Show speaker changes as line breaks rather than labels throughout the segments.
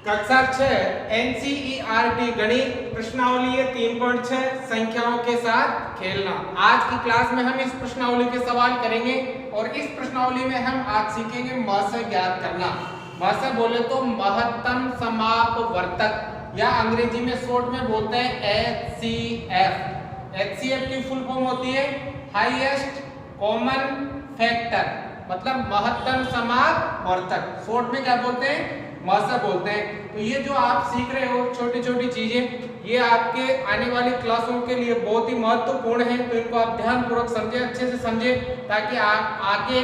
कक्षा 6 एनसीईआरटी गणित प्रश्नावली 3.6 संख्याओं के साथ खेलना। आज की क्लास में हम इस प्रश्नावली के सवाल करेंगे और इस प्रश्नावली में हम आज सीखेंगे म से ज्ञात करना। म से बोले तो महत्तम समापवर्तक या अंग्रेजी में शॉर्ट में बोलते हैं HCF। HCF की फुल फॉर्म होती है हाईएस्ट कॉमन फैक्टर, मतलब महत्तम समापवर्तक। शॉर्ट में क्या बोलते हैं? मासा बोलते हैं। तो ये जो आप सीख रहे हो छोटी छोटी चीजें, ये आपके आने वाली क्लासों के लिए बहुत ही महत्वपूर्ण है। तो इनको आप ध्यान पूर्वक समझे, अच्छे से समझे, ताकि आप आगे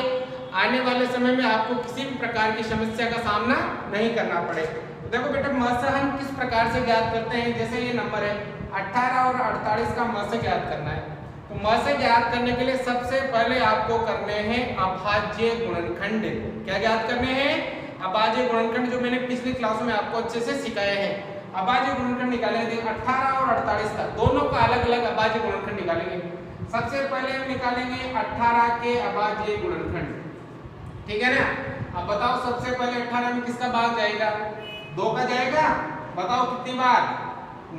आने वाले समय में आपको किसी भी प्रकार की समस्या का सामना नहीं करना पड़े। तो देखो बेटा, मासा हम किस प्रकार से ज्ञात करते हैं। जैसे ये नंबर है 18 और 48 का मासा ज्ञात करना है। तो मासा ज्ञात करने के लिए सबसे पहले आपको करने हैं अभाज्य गुणनखंड। क्या ज्ञात करने हैं? अभाज्य गुणनखंड, जो मैंने पिछली क्लासों में आपको अच्छे से सिखाए हैं। अभाज्य गुणनखंड निकालेंगे 18 और 48 का, दोनों का अलग अलग अभाज्य गुणनखंड निकालेंगे। सबसे पहले हम निकालेंगे 18 के अभाज्य गुणनखंड, ठीक है ना। अब बताओ सबसे पहले 18 में किसका भाग जाएगा? 2 का जाएगा। बताओ कितनी बार?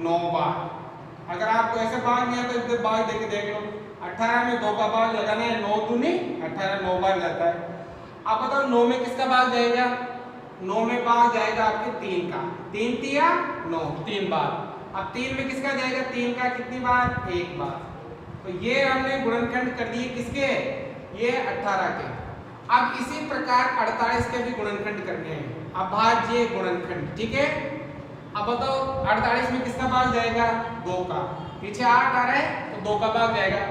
9 बार। अगर आपको ऐसे भाग नहीं आता तो भाग देके देख लो। 18 में 2 का भाग लगाना है, 9 दूनी 18, 9 बार जाता है। अब बताओ 9 में किसका भाग जाएगा? 9 में भाग जाएगा आपके 3 का। 3 तिया 9, 3 बार। अब 3 में किसका जाएगा? 3 का कितनी बार? 1 बार। तो ये हमने गुणनखंड कर दिए किसके? ये 18 के। अब इसी प्रकार 48 के भी गुणनखंड करने हैं, अभाज्य गुणनखंड, ठीक है। अब बताओ 48 में किसका भाग जाएगा? 2 का। पीछे 8 आ रहा है तो 2 का भाग जाएगा।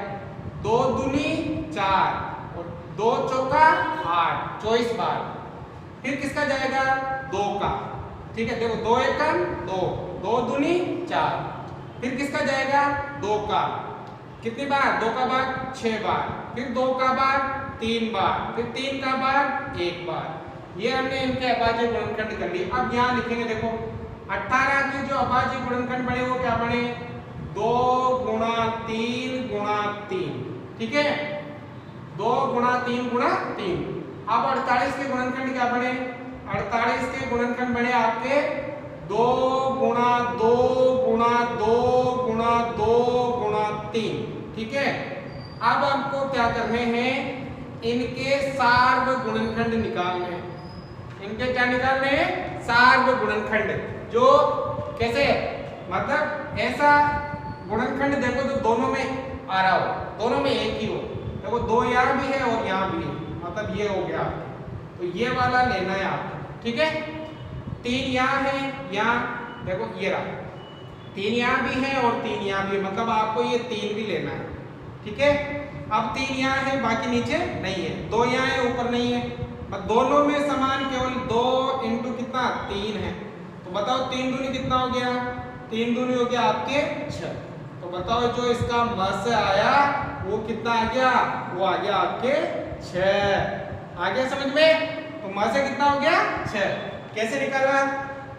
2 दूनी 4 और 2 चौका 8, 24 बार। फिर किसका जाएगा? 2 का, ठीक है। देखो 2 एकम 2, 2 दूनी 4। फिर किसका जाएगा? 2 का। कितनी बार? 2 का भाग 6 बार। फिर 2 का भाग 3 बार। फिर 3 का भाग 1 बार। ये हमने इनके अभाज्य गुणनखंड कर लिए। अब यहाँ लिखेंगे, देखो 18 के जो अभाज्य गुणनखंड बने वो क्या बने? 2 गुणा 3 गुणा 3, ठीक है। 2 गुणा 3 गुणा 3। अब 48 के गुणनखंड क्या बने? 48 के गुणनखंड बने आपके 2 गुणा 2 गुणा 2 गुणा 2 गुणा 3, ठीक है। अब आपको क्या करने हैं? इनके सार्व गुणनखंड निकालने हैं। इनके क्या निकालने हैं? सार्व गुणनखंड। जो कैसे? मतलब ऐसा गुणनखंड देखो तो दोनों में आ रहा हो, दोनों में एक ही हो। देखो 2 यहाँ भी है और यहाँ भी है, मतलब ये हो गया। तो ये वाला लेना है आपको, ठीक है। 3 यहाँ है, यहाँ देखो ये रहा। 3 यहाँ भी है और 3 यहाँ भी है, मतलब आपको ये 3 भी लेना है, ठीक है। अब 3 यहाँ है, बाकी नीचे नहीं है। 2 यहाँ है, ऊपर नहीं है। दोनों में समान केवल 2 इंटू कितना? 3 है। तो बताओ 3 दूनी कितना हो गया? 3 दूनी हो गया आपके 6। तो बताओ जो इसका म से आया वो कितना आ गया? वो आ गया आपके 6। आ गया समझ में? तो म से कितना हो गया? 6। कैसे निकाला?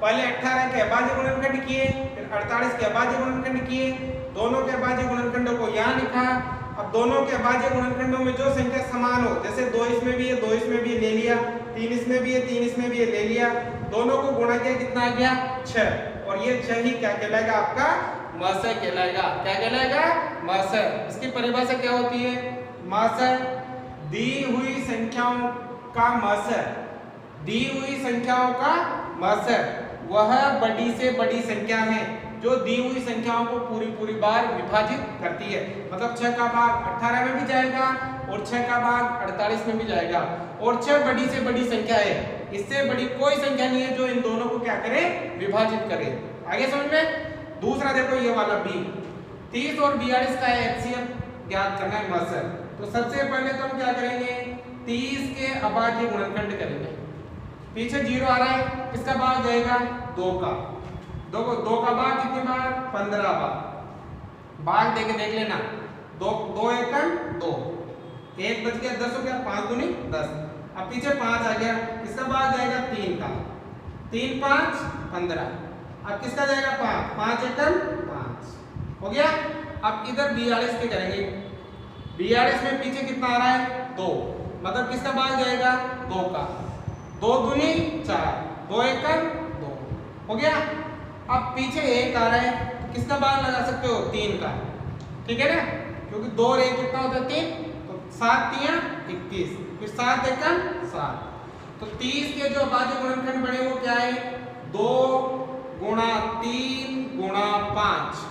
पहले 18 के अभाज्य गुणनखंड किए, फिर 48 के अभाज्य गुणनखंड किए, दोनों के अभाज्य गुणनखंडों को यहाँ लिखा। अब दोनों के अभाज्य गुणनखंडों में जो संख्या समान हो, जैसे 2 इसमें भी है, 2 इसमें भी ले लिया, 3 इसमें भी है, 3 इसमें भी है, ले लिया। दोनों को गुणा किया, कितना आ गया? 6। और ये 6 ही क्या कहलाएगा? आपका म से कहलाएगा। क्या कहलाएगा? म से। इसकी परिभाषा क्या होती है? म से दी हुई संख्याओं का म से, दी हुई संख्याओं का म से वह बड़ी से बड़ी संख्या है जो दी हुई संख्याओं को पूरी बार विभाजित करती है। मतलब 6 का भाग 18 में भी जाएगा और 6 का भाग 48 में भी जाएगा। और 6 बड़ी से बड़ी संख्या है, इससे बड़ी कोई संख्या नहीं है जो इन दोनों को क्या करे? विभाजित करे। आगे समझ में? दूसरा देखो ये वाला B, 30 और 42 का HCF ज्ञात करना है म से। तो सबसे पहले तो हम क्या करेंगे? 30 के अभाज्य गुणनखंड करेंगे। पीछे 0 आ रहा है, किसका भाग जाएगा? 2 का। 2 का भाग कितनी बार? 15 बार। भाग देके देख लेना। 2 एकम 2, 1 बच गया, 10 हो गया, 5 दूनी 10। अब पीछे 5 आ गया, किसका भाग जाएगा? 3 का। 3 5 15। अब किसका जाएगा? 5, 5 एकम 5 हो गया। अब इधर 42 के करेंगे। 42 में पीछे कितना आ रहा है? 2, मतलब किसका भाग जाएगा? 2 का। 2 दूनी 4, 2 एकम 2 हो गया। अब पीछे 1 आ रहा है, किसका भाग लगा सकते हो? 3 का, ठीक है ना, क्योंकि 2 और 1 कितना होता है? 3, तो 7 3 21, फिर 7 एकम 7, तो 30 के जो अभाज्य गुणनखंड बने वो क्या है? 2 गुणा 3 गुणा 5।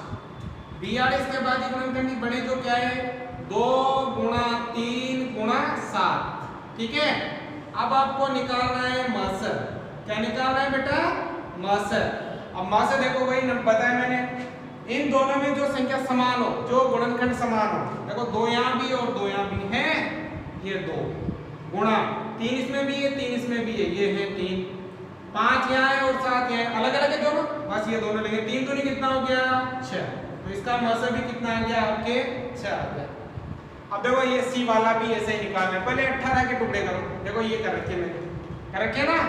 42 के अभाज्य गुणनखंड बने जो क्या है? 2 गुणा 3 गुणा 7, ठीक है। अब आपको निकालना है मासर। क्या निकालना है बेटा? मासर। अब मासर देखो वही बताया मैंने, इन दोनों में जो संख्या समान हो, जो गुणनखंड समान हो, देखो 2 यहाँ भी और 2 यहाँ भी है, ये 2 गुणा 3 इसमें भी है, 3 इसमें भी है, ये है 3, 5 यहाँ है और 7 यहाँ है, अलग अलग है दोनों, बस ये दोनों लेंगे। 3 दूनी कितना हो गया? 6, तो इसका मासर भी कितना आ गया आपके? 6 आ गया। अब देखो ये सी वाला भी ऐसे ही निकालना है, पहले 18 के टुकड़े करो। देखो ये कर रखे मैंने, कर रखे ना,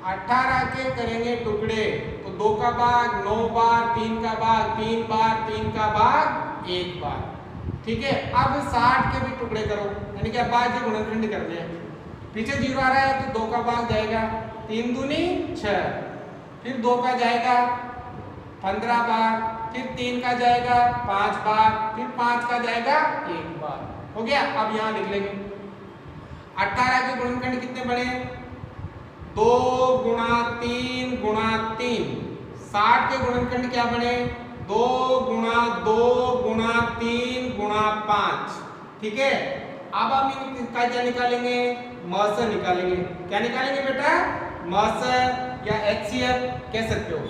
18 के करेंगे टुकड़े, तो 2 का भाग 9 बार, 3 का भाग 3 बार, 3 का भाग 1 बार, ठीक है। अब 60 के भी टुकड़े करो, यानी कि अभाज्य गुणनखंड कर लिया। पीछे 0 आ रहा है तो 2 का भाग जाएगा 3 दूनी 6, फिर 2 का जाएगा 15 बार, फिर 3 का जाएगा 5 बार, फिर 5 का जाएगा 1 बार, हो गया। अब यहाँ लिख लेंगे 18 के गुणनखंड कितने बने? 2 गुणा 3 गुणा 3। 60 के गुणनखंड क्या बने? 2 गुणा 2 गुणा 3 गुणा 5, ठीक है। अब हम इनका क्या निकालेंगे? मासर निकालेंगे। क्या निकालेंगे बेटा? मासर या HCF कह सकते हो।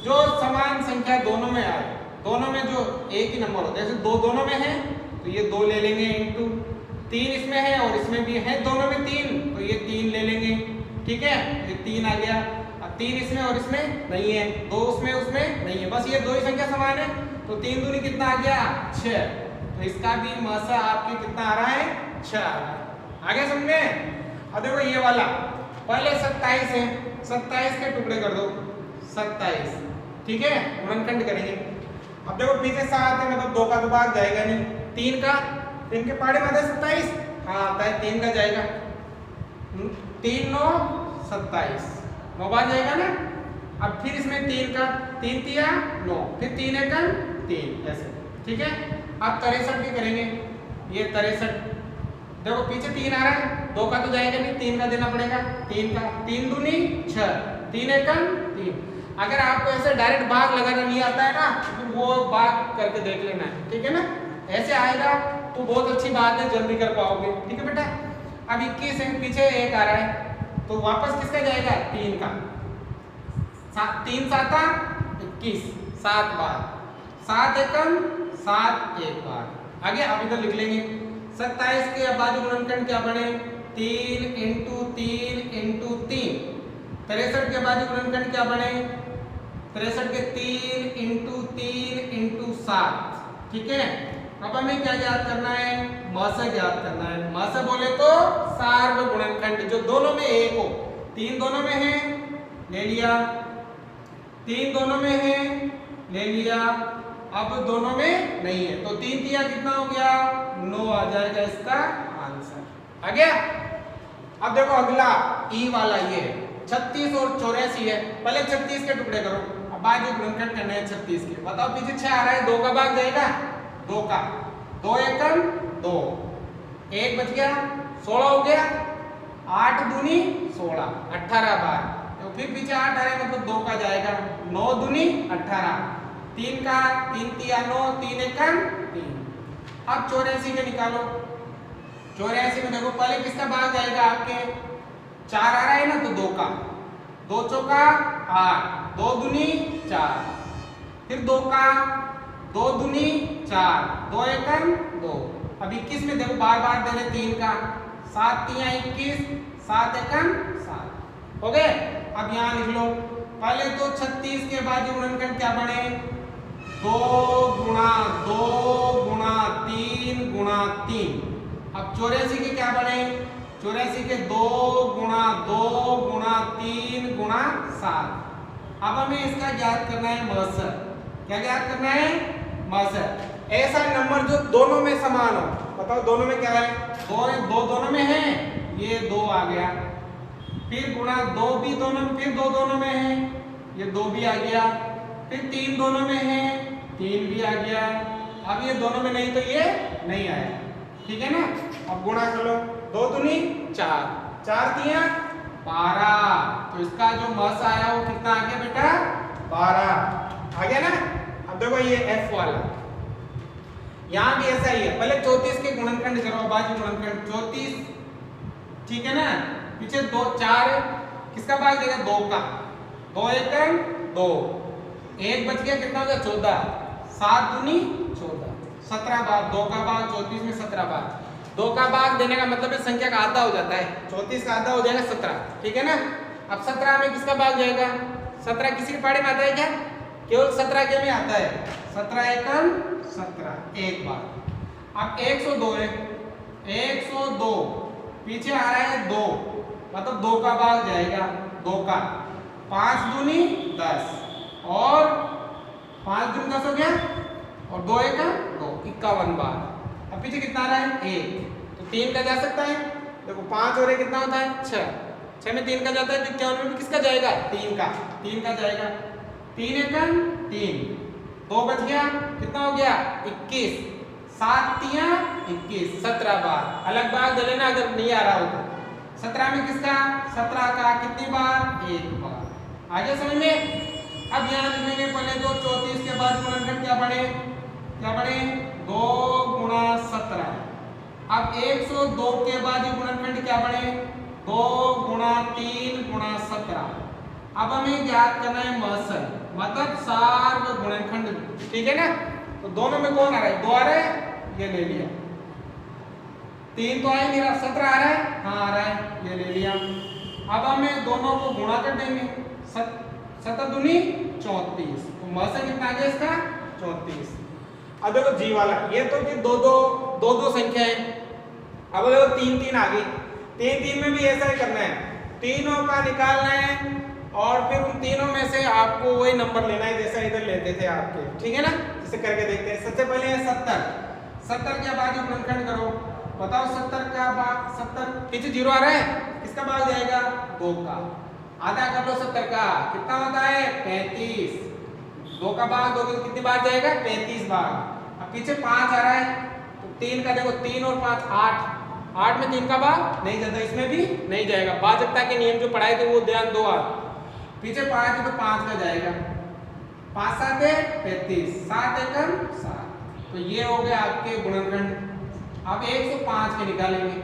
जो समान संख्या दोनों में आए, दोनों में जो एक ही नंबर होता है, जैसे 2 दोनों में है तो ये 2 ले लेंगे, इंटू 3 इसमें है और इसमें भी है दोनों में 3, तो ये 3 ले लेंगे, ठीक है, ये 3 आ गया। अब 3 इसमें और इसमें नहीं है, 2 उसमें नहीं है, बस ये 2 ही संख्या समान है, तो 3 दूनी कितना आ गया? 6, तो इसका भी मासर आपके कितना आ रहा है? 6 आ रहा है। आगे समझे? अब देखो ये वाला पहले 27 है, 27 के टुकड़े कर दो, 27, ठीक है, गुणनखंड करेंगे। अब देखो पीछे 7 है, मतलब 2 का तो भाग जाएगा नहीं, 3 का, 3 के पाड़े में 27, हाँ आता है, 3 का जाएगा, 3 9 27, 9 बार जाएगा ना। अब फिर इसमें 3 का, 3 तिया 9, फिर 3 एकम 3, ऐसे, ठीक है। अब 63 के करेंगे, ये 63, देखो पीछे 3 आ रहा है, 2 का तो जाएगा नहीं, 3 का देना पड़ेगा, 3 का, 3 दूनी 6, 3 एकम 3। अगर आपको ऐसे डायरेक्ट भाग लगाना नहीं आता है ना, तो वो भाग करके देख लेना है, ठीक है ना। ऐसे आएगा तो बहुत अच्छी बात है, जल्दी कर पाओगे, ठीक है बेटा। अब 21 है, पीछे 1 आ रहा है, तो वापस किसका जाएगा? 3 का, 3 7 21, 7 बार, 7 एकम 7 1 बार। आगे अब इधर लिख लेंगे 27 के अभाज्य गुणनखंड क्या बने? 3 × 3 × 3। 63 के अभाज्य गुणनखंड क्या बने? 63 के 3 × 3 × 7, ठीक है। अब हमें क्या ज्ञात करना है? मासर ज्ञात करना है। मासर बोले तो सार्व गुणनखंड, जो दोनों में एक हो। 3 दोनों में है, ले लिया, 3 दोनों में है, ले लिया, अब दोनों में नहीं है, तो 3 तिया कितना हो गया? 9 आ जाएगा इसका आंसर, आ गया। अब देखो अगला ई वाला, ये 36 और 84 है, पहले 36 के टुकड़े करो, अब बाकी गुणनखंड करने हैं 36 के। बताओ पीछे 6 आ रहा है, 2 का भाग जाएगा, 2 का, 2 एकम 2, 1 बच गया, 16 हो गया, 8 दूनी 16, 18 बार, तो फिर पीछे 8 आ रहा है, मतलब 2 का जाएगा, 9 दूनी 18, 3 का, 3 तिया 9, 3 एकम 3। अब 84 के निकालो, 84 में देखो पहले किसका भाग जाएगा? आपके 4 आ रहा है ना, तो 2 का, 2 चौका 8, 2 दूनी 4, फिर 2 का, 2 दूनी 4, 2 एकम 2। अब 21 में देखो बार बार दे रहे 3 का, 7 तिया 21, 7 एकम 7, हो गए। अब यहाँ लिख लो, पहले तो 36 के अभाज्य गुणनखंड क्या बने? 2 गुणा 2 गुणा 3 गुणा 3। अब 84 के क्या बने? 84 के 2 गुणा 2 गुणा 3 गुणा 7। अब हमें इसका ज्ञात करना है मासर। क्या ज्ञात करना है? मासर। ऐसा नंबर जो दोनों में समान हो। बताओ दोनों में क्या है? 2 दोनों में है, ये 2 आ गया, फिर गुणा 2 भी दोनों, फिर 2 दोनों में है, ये 2 भी आ गया, फिर 3 दोनों में है, 3 भी आ गया। अब ये दोनों में नहीं तो ये नहीं आया, ठीक है ना। अब गुणा कर लो, 2 दूनी 4, 4 तिया 12, तो इसका जो मस आया वो कितना आ गया बेटा 12 आ गया ना। अब देखो ये F वाला, यहाँ भी ऐसा ही है, पहले 34 के गुणनखंड करो, बाजू गुणनखंड 34, ठीक है ना। पीछे 2 4 किसका भाग देगा 2 का, 2 एकम 2, 1 बच गया, कितना हो गया 14, 7 दूनी 14, 17 भाग, 2 का भाग 34 में 17 भाग, 2 का भाग देने का मतलब है संख्या का आधा हो जाता है, 34 का आधा हो जाएगा 17, ठीक है ना। अब 17 में किसका भाग जाएगा, 17 किसी के पाड़े में आता है क्या, केवल 17 के में आता है, 17 एकम 17, एक बार। अब 102 है, 102 पीछे आ रहा है 2, मतलब 2 का भाग जाएगा, 2 का, 5 दूनी 10 और 5 दूनी 10 हो गया, और 2 एक 2, 51 बार। अब पीछे कितना आ रहा है 1, तो 3 का जा सकता है, देखो 5 और 1 कितना होता है 6, 6 में 3 का जाता है, तो 51 में किसका जाएगा 3 का जाएगा, 3 एकम 3, 2 बच गया, कितना हो गया 21, 7 तिया 21, 17 बार। अलग भाग दे लेना अगर नहीं आ रहा हो तो। 17 में किसका 17 का कितनी बार 1 बार, आगे समझ में। अब यहाँ लिखेंगे पहले तो 34 के बाद गुणनखंड क्या बढ़े 2 गुणा 17। अब 102 के बाद गुणनखंड क्या बढ़े 2 गुणा 3 गुणा 17। अब हमें ज्ञात करना है मसल, मतलब सार्व गुणनखंड, ठीक है ना। तो दोनों में कौन आ रहा है 2 आ रहा है, ये ले लिया, 3 तो आ ही नहीं रहा, 17 आ रहा है, हाँ आ रहा है, ये ले लिया। अब हमें दोनों को गुणा कर देंगे, 7 दूनी 34, तो मसल कितना आ गया इसका 34। अब देखो जी वाला, ये तो कि दो संख्या है। अब देखो 3 आ गई, 3 में भी ऐसा ही करना है, तीनों का निकालना है और फिर उन तीनों में से आपको वही नंबर लेना है जैसा इधर लेते थे आपके, ठीक है ना। इसे करके देखते हैं। सबसे पहले है 70 के बाद गुणनखंड करो, बताओ 70 का भाग 70, पीछे 0 आ रहा है, किसका भाग जाएगा 2 का, आधा कर लो 70 का, कितना होता है 35, 2 का भाग 2 कितनी बार जाएगा 35 बार। अब पीछे 5 आ रहा है, तो 3 का देखो 3 और 5 8 में 3 का भाग नहीं जाता, इसमें भी नहीं जाएगा। भाजकता के नियम जो पढ़ाए थे वो ध्यान दो आप। पीछे 5 है तो 5 का जाएगा, 5 7 35, 7 एकम 7, तो ये हो गया आपके गुणनखंड। अब 105 के निकालेंगे,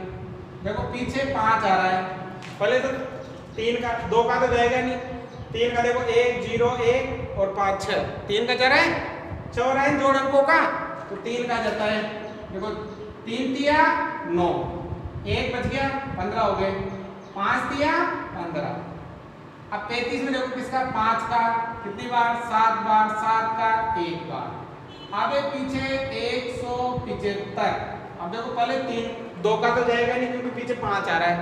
देखो पीछे 5 आ रहा है, पहले तो 3 का 2 का तो जाएगा नहीं, 3 का देखो 1 0 1 और 5 6, 3 का जा रहा है, 4 है जोड़ अंकों का, तो 3 का जाता है। देखो 3 तिया 9, 1 बच गया 15 हो गए, 5 तिया 15। अब 35 में देखो किसका 5 का कितनी बार 7 बार, 7 का 1 बार। अब पीछे 175, अब देखो पहले 2 का तो जाएगा नहीं क्योंकि पीछे 5 आ रहा है,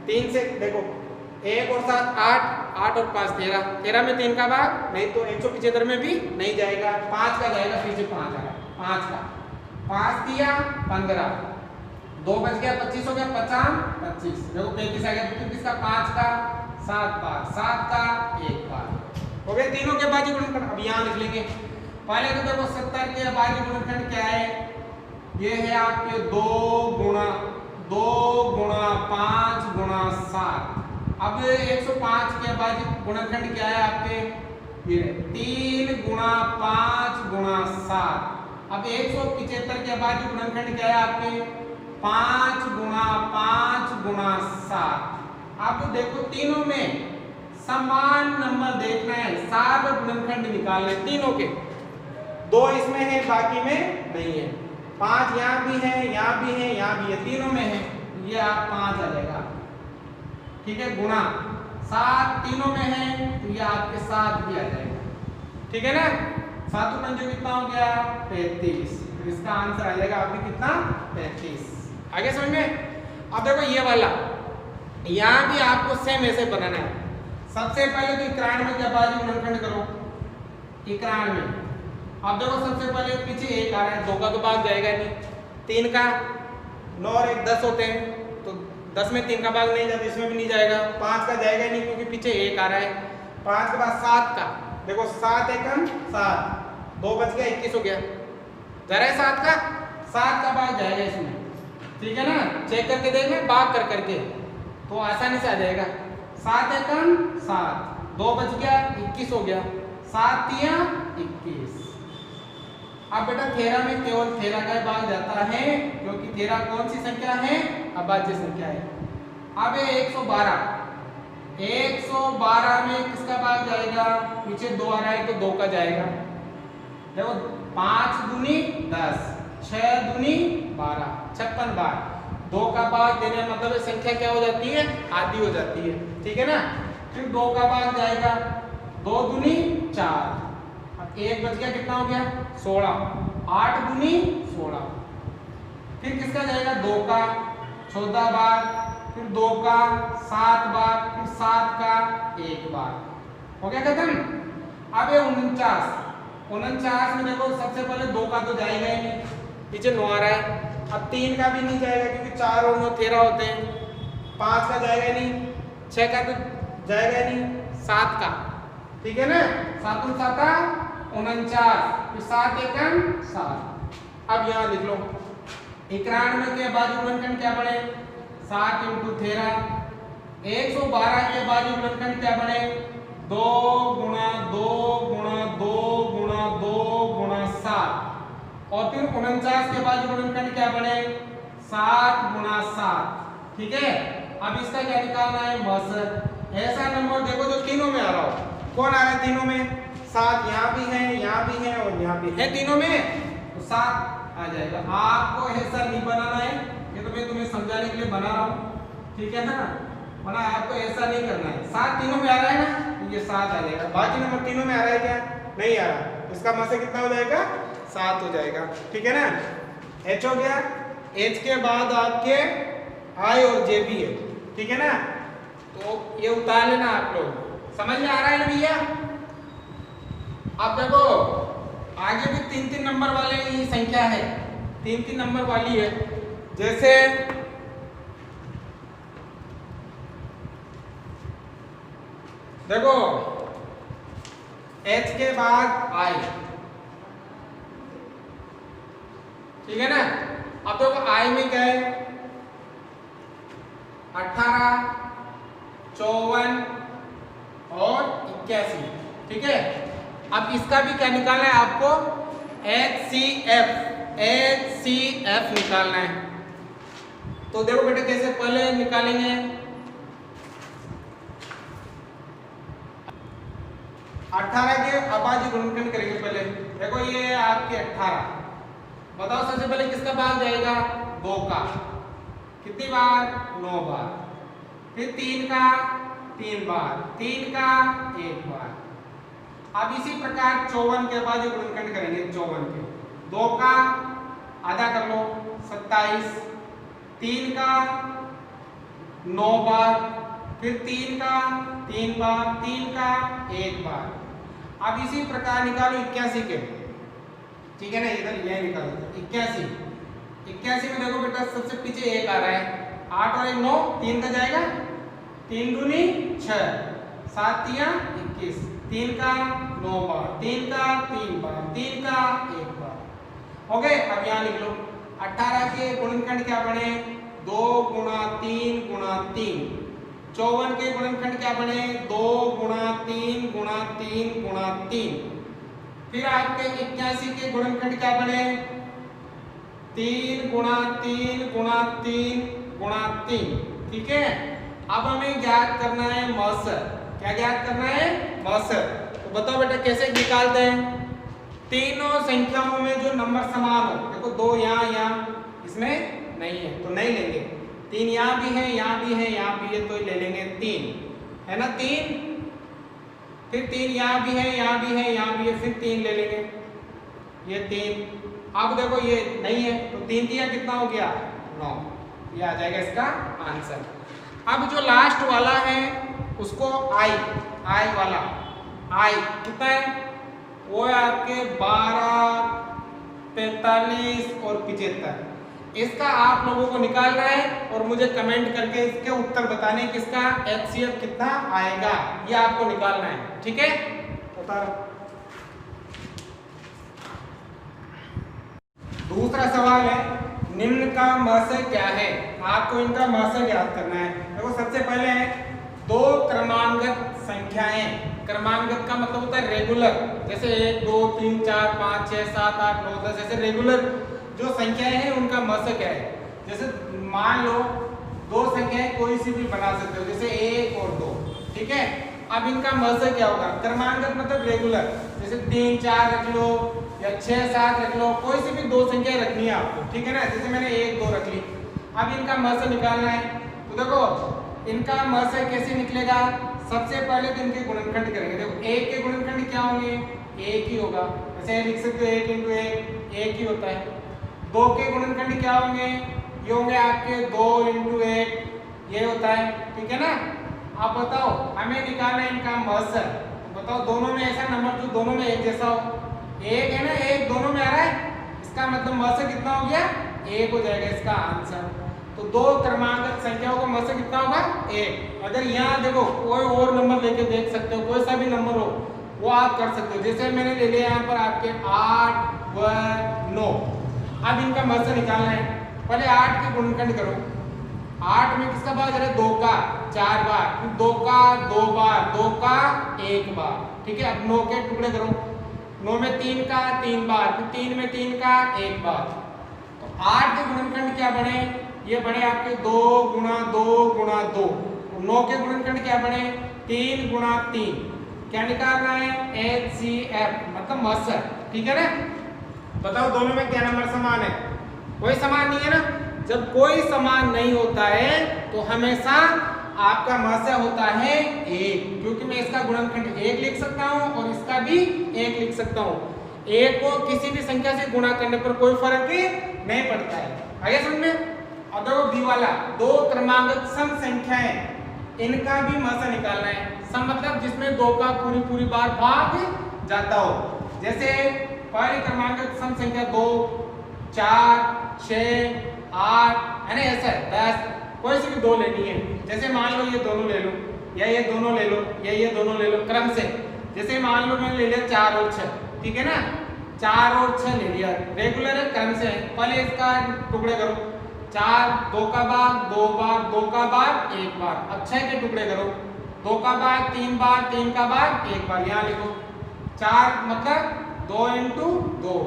3 से देखो 1 और 7 8 और 5 13 में 3 का भाग नहीं, तो 175 में भी नहीं जाएगा, 5 का जाएगा, पीछे 5 आ रहा है, 5 का 5 दिया 15, 2 बच गया 25 हो गया, 50 25, देखो 35 आ गया, तो किसका 5 का 7 बार, 7 का 1 बार हो गए तीनों के बाजू गुणनखंड। अब यहाँ लिख लेंगे, पहले तो देखो 70 के बाजू गुणनखंड क्या है, ये है आपके 2 गुणा 5 गुणा 7। अब 105 के बाजू गुणनखंड क्या है आपके, ये 3 गुणा 5 गुणा 7। अब 175 के बाजू गुणनखंड क्या है आपके, 5 गुणा 5 गुणा 7। अब देखो तीनों में समान नंबर देखना है, सार्व गुणनखंड निकालना है तीनों के, 2 इसमें है बाकी में नहीं है, 5 यहाँ भी है, यहाँ भी है, यहाँ भी है, तीनों में है, ये आप 5 आ जाएगा, ठीक है, गुणा 7 तीनों में है, तो ये आपके 7 भी आ जाएगा, ठीक है ना। 7 पंजे कितना हो गया 35, तो इसका आंसर आ जाएगा आपके कितना 35। आगे समझ में। अब देखो ये वाला, यहाँ भी आपको सेम ऐसे बनाना है। सबसे पहले तो 91 में क्या बाजू गुणनखंड करो, 91 में। अब देखो सबसे पहले पीछे 1 आ रहा है, 2 का तो भाग जाएगा नहीं, 3 का 9 और 1 10 होते हैं, तो 10 में 3 का भाग नहीं जाता, इसमें भी नहीं जाएगा, 5 का जाएगा नहीं क्योंकि पीछे 1 आ रहा है, 5 के बाद 7 का, देखो 7 एकम 7, 2 बच गया 21 हो गया। जरा 7 का भाग जाएगा इसमें, ठीक है ना, चेक करके देखना भाग कर करके तो आसानी से आ जाएगा। 7 एकम 7, 2 बच गया 21 हो गया, 7 तिया 21। अब बेटा थेरा में केवल थेरा का भाग जाता है, क्योंकि थेरा कौन सी संख्या है, अभाज्य संख्या है। अब 112 में किसका भाग जाएगा, नीचे 2 आ रहा है तो 2 का जाएगा। देखो 5 दूनी 10, 6 दूनी 12, 56 बार। 2 का भाग देने मतलब संख्या क्या हो जाती है, आधी हो जाती है, ठीक है ना। फिर 2 का भाग जाएगा, 2 दूनी 4, अब 1 बच गया, कितना हो गया 16, 8 दूनी 16। फिर किसका जाएगा, 2 का 14 बार, फिर 2 का 7 बार, फिर 7 का 1 बार, हो गया खत्म। अब ये 49 में देखो सबसे पहले 2 का तो जाएगा ही नहीं, नीचे 9 आ रहा है। अब 3 का भी नहीं जाएगा क्योंकि 4 और 9 13 होते हैं। 5 का जाएगा नहीं, 6 का तो जाएगा नहीं, 7 का, ठीक है ना, 7 और 7 49, फिर 7 एकम 7। अब यहाँ लिख लो 91 के बाजू गुणनखंड क्या बने, 7 × 13। 112 के बाजू गुणनखंड क्या बने, 2 × 2 × 2 × 2 × 7। और फिर 49 के बाजू गुणनखंड क्या बने, 7 × 7, ठीक है। अब इसका क्या निकालना है, मस। ऐसा नंबर देखो जो तीनों में आ रहा हो, कौन आ रहा है तीनों में, 7 यहाँ भी है, यहाँ भी है और यहाँ भी है, तीनों में तो 7 आ जाएगा। आपको ऐसा नहीं बनाना है, ये तो मैं तुम्हें समझाने के लिए बना रहा हूँ, ठीक है ना, वरना आपको ऐसा नहीं करना है। 7 तीनों में आ रहा है ना, तो ये 7 आ जाएगा। बाकी नंबर तीनों में आ रहा है क्या, नहीं आ रहा, इसका मस कितना हो जाएगा, 7 हो जाएगा, ठीक है ना। H हो गया, H के बाद आपके I और J भी है, ठीक है ना। तो ये उतार लेना आप लोग, समझ में आ रहा है ना भैया। अब देखो आगे भी 3-3 नंबर वाले ये संख्या है, 3-3 नंबर वाली है। जैसे देखो H के बाद I, ठीक है ना। अब देखो I में क्या है, 18, 54 और 81, ठीक है। अब इसका भी क्या निकालना है आपको, HCF निकालना है। तो देखो बेटा कैसे पहले निकालेंगे, 18 के अभाज्य गुणनखंड करेंगे पहले। देखो ये आपके 18, बताओ सबसे पहले किसका भाग जाएगा, 2 का, कितनी बार, 9 बार। फिर 3 का 3 बार, 3 का 1 बार। अब इसी प्रकार 54 के बाद गुणनखंड करेंगे, 54 के 2 का आधा कर लो 27, 3 का 9 बार, फिर 3 का 3 बार, 3 का 1 बार। अब इसी प्रकार निकालो 81 के, ठीक है ना, इधर ये निकालो 81 में देखो बेटा सबसे पीछे 1 आ रहा है, 8 और 1 9, 3 का जाएगा, 3 दूनी 6, 7 तिया 21, 3 का 9 बार, 3 का 3 बार, 3 का 1 बार, हो गए। अब यहाँ लिख लो 18 के गुणनखंड क्या बने, 2 × 3 × 3। 54 के गुणनखंड क्या बने, 2 × 3 × 3 × 3। फिर आपके 81 के गुणनखंड क्या बने, 3 × 3 × 3 × 3, ठीक है। अब हमें ज्ञात करना है मस। क्या ज्ञात करना है, मस। तो बताओ बेटा कैसे निकालते हैं, तीनों संख्याओं में जो नंबर समान हो, देखो 2 यहाँ इसमें नहीं है तो नहीं लेंगे, 3 यहाँ भी है, यहाँ भी है, यहाँ भी है तो ले लेंगे 3, है ना 3। फिर 3 यहाँ भी है, यहाँ भी है, यहाँ भी है, फिर 3 ले लेंगे, ये 3। अब देखो ये नहीं है तो 3 3 कितना हो गया, 9, ये आ जाएगा इसका आंसर। अब जो लास्ट वाला है उसको I वाला, I कितना है, वो है आपके 12, 45 और 75। इसका आप लोगों को निकालना है और मुझे कमेंट करके इसके उत्तर बताने किसका HCF कितना आएगा ये आपको निकालना है। ठीक है, बता रहा। दूसरा सवाल है निम्न का मस क्या है। आपको इनका मस याद करना है। देखो सबसे पहले है दो क्रमांगत संख्याएं। क्रमांगत का मतलब होता है रेगुलर, जैसे 1 2 3 4 5 6 7 8 9 10 ऐसे रेगुलर जो संख्याएं हैं उनका मस क्या है। जैसे मान लो दो संख्याएं कोई सी भी बना सकते हो, जैसे 1 और 2। ठीक है, अब इनका मस क्या होगा। क्रमांगत मतलब रेगुलर, जैसे 3 4 रख लो या 6 7 रख लो, कोई सी भी दो संख्या रखनी है आपको। ठीक है ना, जैसे मैंने 1 2 रख ली। अब इनका मस निकालना है। तो देखो इनका मस कैसे निकलेगा। सबसे पहले तो इनके गुणनखंड करेंगे। देखो 1 के गुणनखंड क्या होंगे, 1 ही होगा। ऐसे लिख सकते हो 1 × 1 1 ही होता है। 2 के गुणनखंड क्या होंगे, ये होंगे आपके 2 × 1 ये होता है। ठीक है ना। आप बताओ हमें निकालना है इनका मस। बताओ दोनों में ऐसा नंबर जो दोनों में एक जैसा हो। 1 है ना, 1 दोनों में आ रहा है, इसका मतलब मस कितना हो गया, 1 हो जाएगा इसका आंसर। तो दो क्रमांगत संख्याओं का मस कितना होगा, 1। अगर यहाँ देखो कोई और नंबर लेके देख सकते हो, कोई सा भी नंबर हो वो आप कर सकते हो। जैसे मैंने ले लिया यहाँ पर आपके 8 व 9। अब इनका मस निकालना है। पहले 8 के गुणनखंड करो। 8 में किसका बार है, 2 का 4 बार, फिर 2 का 2 बार, 2 का 1 बार। ठीक है, अब 9 के टुकड़े करो। 9 में 3 का 3 बार, फिर 3 में 3 का 1 बार। तो 8 के गुणनखंड क्या बने, ये बने आपके 2 × 2 × 2। 9 के गुणनखंड क्या बने, 3 × 3। क्या निकालना है, HCF मतलब मस। ठीक है ना। बताओ दोनों में क्या नंबर समान है, कोई समान नहीं है ना। जब कोई समान नहीं होता है तो हमेशा आपका मस होता है 1, क्योंकि मैं इसका गुणनखंड 1 लिख सकता हूं और इसका भी 1 लिख सकता हूं। 1 को किसी भी संख्या से गुणा करने पर कोई फर्क नहीं पड़ता है। आगे समझ में। और देखो बी वाला दो क्रमांगत सम संख्याएं, इनका भी मस निकालना है। सम मतलब जिसमें 2 का पूरी बार भाग जाता हो। जैसे पहली क्रमांगत सम संख्या 2 4 6 8 है ना, ऐसा 10, कोई सी भी दो लेनी है। जैसे मान लो ये दोनों ले लो, या ये दोनों ले लो, या ये दोनों ले लो क्रम से। जैसे मान लो मैंने ले लिया 4 और 6। ठीक है ना, 4 और 6 ले लिया, रेगुलर है, क्रम से है। पहले इसका टुकड़े करो। 4 2 का बार 2 बार, 2 का बार 1 बार। अब 6 के टुकड़े करो। 2 का बार 3 बार, 3 का बार 1 बार। यहाँ लिखो 4 मतलब 2 × 2,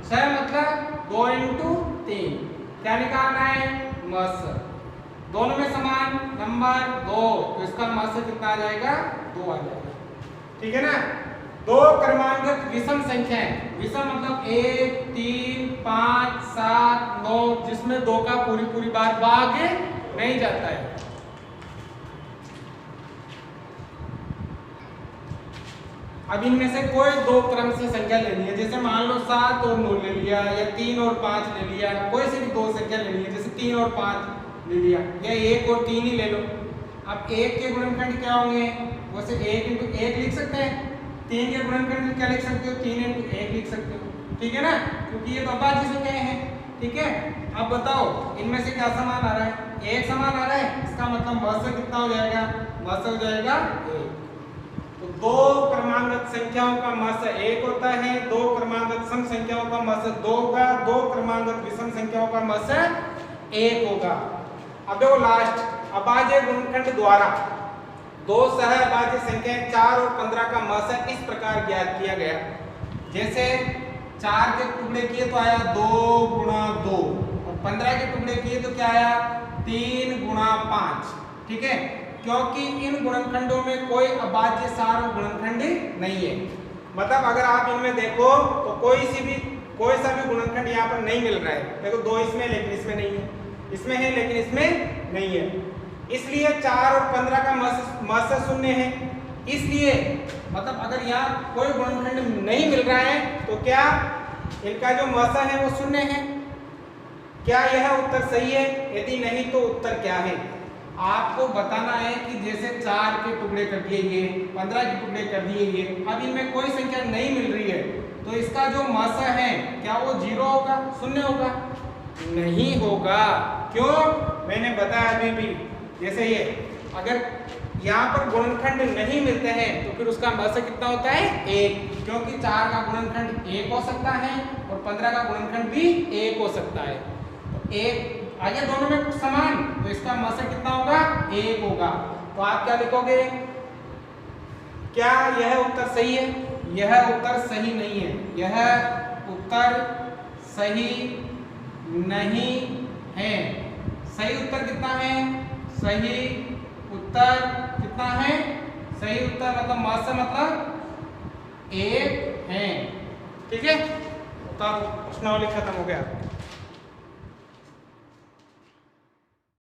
6 मतलब 2 × 3। क्या निकालना है, मस। दोनों में समान नंबर 2, तो इसका मस कितना आ जाएगा, 2 आ जाएगा। ठीक है ना। दो क्रमांगत विषम संख्याएं, विषम मतलब 1 3 5 7 9, जिसमें 2 का पूरी बार भाग नहीं जाता है। अब इनमें से कोई दो क्रम से संख्या लेनी है। जैसे मान लो 7 और 9 ले लिया, या 3 और 5 ले लिया, कोई सी भी दो संख्या लेनी है। जैसे 3 और 5 ले लिया, या 1 और 3 ही ले लो। अब 1 के गुणनखंड क्या होंगे, वैसे 1 × 1 लिख सकते हैं। 3 के गुणनखंड क्या लिख सकते हो, 3 × 1 लिख सकते हो। ठीक है ना, क्योंकि ये तो अभाज्य संख्याएं हैं। ठीक है, अब बताओ इनमें से क्या समान आ रहा है, 1 समान आ रहा है। इसका मतलब मस कितना हो जाएगा, मस हो जाएगा 1। तो दो क्रमांगत संख्याओं का मस 1 होता है, दो क्रमांगत सम संख्याओं का मस 2 होगा, दो क्रमांगत विषम संख्याओं का मस 1 होगा। अब देखो लास्ट अभाज्य गुणनखंड द्वारा दो सहअभाज्य संख्याएं 4 और 15 का मस इस प्रकार ज्ञात किया गया। जैसे 4 के टुकड़े किए तो आया 2 × 2, और 15 के टुकड़े किए तो क्या आया, 3 × 5। ठीक है, क्योंकि इन गुणनखंडों में कोई अभाज्य सार गुणनखंड नहीं है। मतलब अगर आप इनमें देखो तो कोई सा भी गुणनखंड यहाँ पर नहीं मिल रहा है। देखो 2 इसमें लेकिन इसमें नहीं है, इसमें है लेकिन इसमें नहीं है। इसलिए 4 और 15 का मस 0 है। इसलिए मतलब अगर यहाँ कोई गुणनखंड नहीं मिल रहा है तो क्या इनका जो मस है वो 0 है। क्या यह उत्तर सही है? यदि नहीं तो उत्तर क्या है? आपको बताना है कि जैसे 4 के टुकड़े कर दिए ये, 15 के टुकड़े कर दिए ये, अब इनमें कोई संख्या नहीं मिल रही है तो इसका जो मस है क्या वो 0 होगा, 0 होगा। नहीं होगा। क्यों? मैंने बताया अभी भी, जैसे ये अगर यहाँ पर गुणनखंड नहीं मिलते हैं तो फिर उसका मस कितना होता है? 1, क्योंकि 4 का गुणनखंड 1 हो सकता है और 15 का गुणनखंड भी 1 हो सकता है। तो 1 आगे दोनों में कुछ समान, तो इसका मस कितना होगा? 1 होगा। तो आप क्या लिखोगे? क्या यह उत्तर सही है? यह उत्तर सही नहीं है। यह उत्तर सही नहीं है। सही उत्तर कितना है? सही उत्तर कितना है? सही उत्तर मतलब मास मतलब 1 है। ठीक है, तो प्रश्नावली खत्म हो गया।